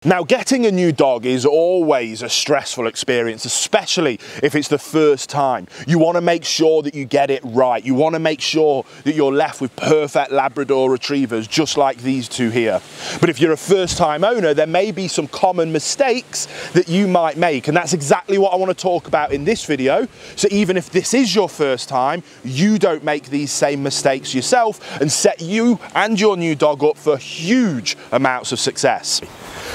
Now, getting a new dog is always a stressful experience, especially if it's the first time. You want to make sure that you get it right. You want to make sure that you're left with perfect Labrador retrievers, just like these two here. But if you're a first-time owner, there may be some common mistakes that you might make, and that's exactly what I want to talk about in this video. So even if this is your first time, you don't make these same mistakes yourself and set you and your new dog up for huge amounts of success.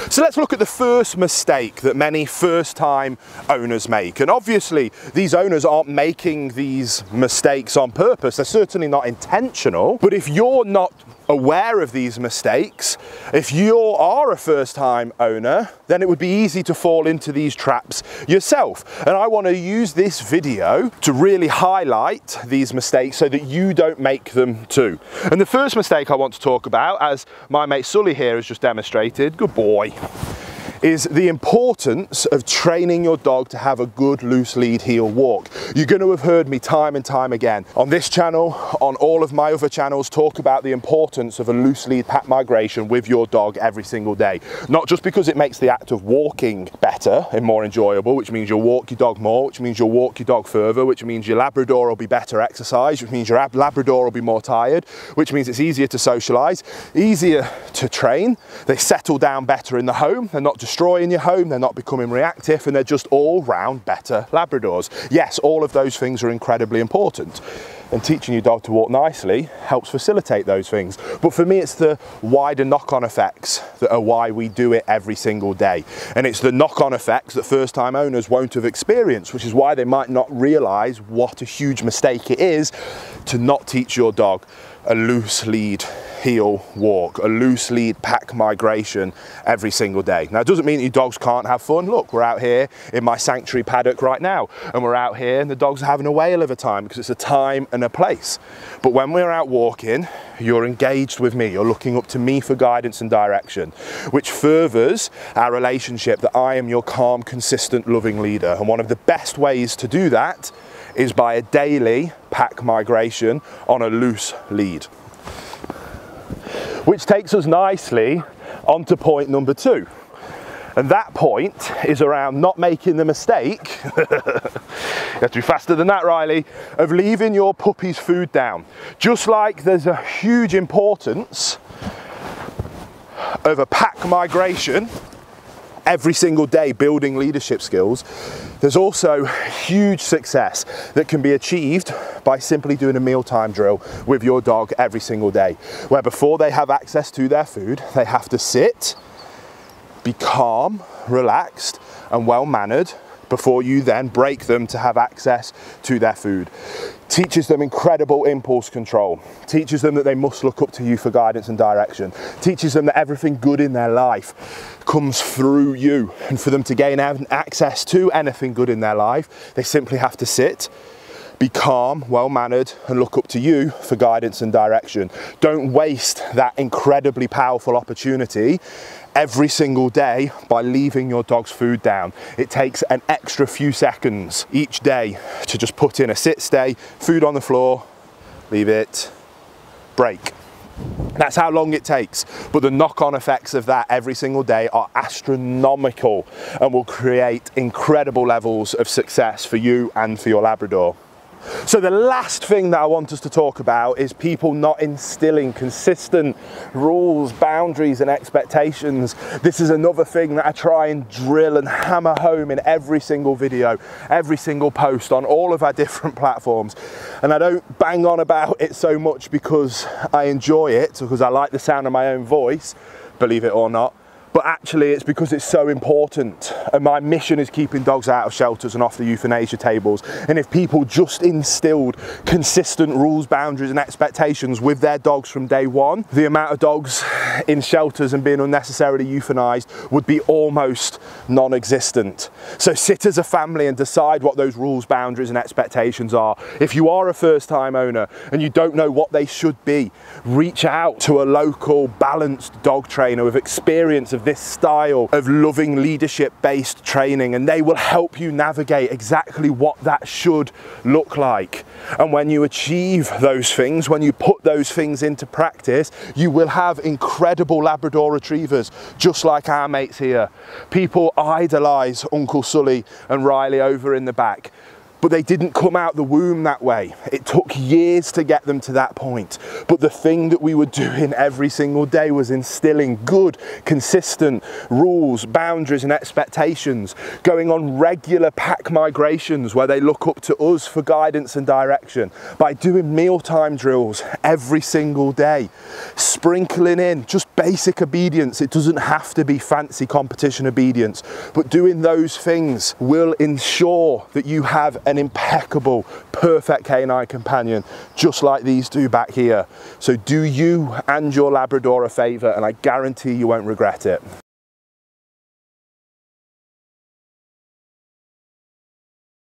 So let's look at the first mistake that many first-time owners make. And obviously, these owners aren't making these mistakes on purpose. They're certainly not intentional. But if you're not aware of these mistakes, if you are a first-time owner, then it would be easy to fall into these traps yourself. And I want to use this video to really highlight these mistakes so that you don't make them too. And the first mistake I want to talk about, as my mate Sully here has just demonstrated, good boy, is the importance of training your dog to have a good loose lead heel walk. You're going to have heard me time and time again on this channel, on all of my other channels, talk about the importance of a loose lead pack migration with your dog every single day. Not just because it makes the act of walking better and more enjoyable, which means you'll walk your dog more, which means you'll walk your dog further, which means your Labrador will be better exercised, which means your Labrador will be more tired, which means it's easier to socialize, easier to train. They settle down better in the home. They're not destroying your home, they're not becoming reactive, and they're just all round better Labradors. Yes, all of those things are incredibly important, and teaching your dog to walk nicely helps facilitate those things. But for me, it's the wider knock-on effects that are why we do it every single day. And it's the knock-on effects that first-time owners won't have experienced, which is why they might not realize what a huge mistake it is to not teach your dog a loose lead heel walk, a loose lead pack migration every single day. Now, it doesn't mean that your dogs can't have fun. Look, we're out here in my sanctuary paddock right now, and we're out here and the dogs are having a whale of a time because it's a time and a place. But when we're out walking, you're engaged with me, you're looking up to me for guidance and direction, which furthers our relationship that I am your calm, consistent, loving leader. And one of the best ways to do that is by a daily pack migration on a loose lead. Which takes us nicely onto point number 2. And that point is around not making the mistake, you have to be faster than that, Riley, of leaving your puppy's food down. Just like there's a huge importance of a pack migration every single day building leadership skills, there's also huge success that can be achieved by simply doing a mealtime drill with your dog every single day, where before they have access to their food, they have to sit, be calm, relaxed, and well-mannered before you then break them to have access to their food. Teaches them incredible impulse control, teaches them that they must look up to you for guidance and direction, teaches them that everything good in their life comes through you, and for them to gain access to anything good in their life, they simply have to sit, be calm, well-mannered, and look up to you for guidance and direction. Don't waste that incredibly powerful opportunity every single day by leaving your dog's food down. It takes an extra few seconds each day to just put in a sit, stay, food on the floor, leave it, break. That's how long it takes, but the knock-on effects of that every single day are astronomical and will create incredible levels of success for you and for your Labrador. So the last thing that I want us to talk about is people not instilling consistent rules, boundaries and expectations. This is another thing that I try and drill and hammer home in every single video, every single post on all of our different platforms. And I don't bang on about it so much because I enjoy it, because I like the sound of my own voice, believe it or not. But actually it's because it's so important, and my mission is keeping dogs out of shelters and off the euthanasia tables. And if people just instilled consistent rules, boundaries and expectations with their dogs from day one, the amount of dogs in shelters and being unnecessarily euthanized would be almost non-existent. So sit as a family and decide what those rules, boundaries and expectations are. If you are a first-time owner and you don't know what they should be, reach out to a local balanced dog trainer with experience of of this style of loving leadership-based training, and they will help you navigate exactly what that should look like. And when you achieve those things, when you put those things into practice, you will have incredible Labrador retrievers, just like our mates here. People idolize Uncle Sully and Riley over in the back, but they didn't come out the womb that way. It took years to get them to that point. But the thing that we were doing every single day was instilling good, consistent rules, boundaries and expectations, going on regular pack migrations where they look up to us for guidance and direction, by doing mealtime drills every single day, sprinkling in just basic obedience. It doesn't have to be fancy competition obedience, but doing those things will ensure that you have an impeccable, perfect canine companion, just like these do back here. So do you and your Labrador a favour, and I guarantee you won't regret it.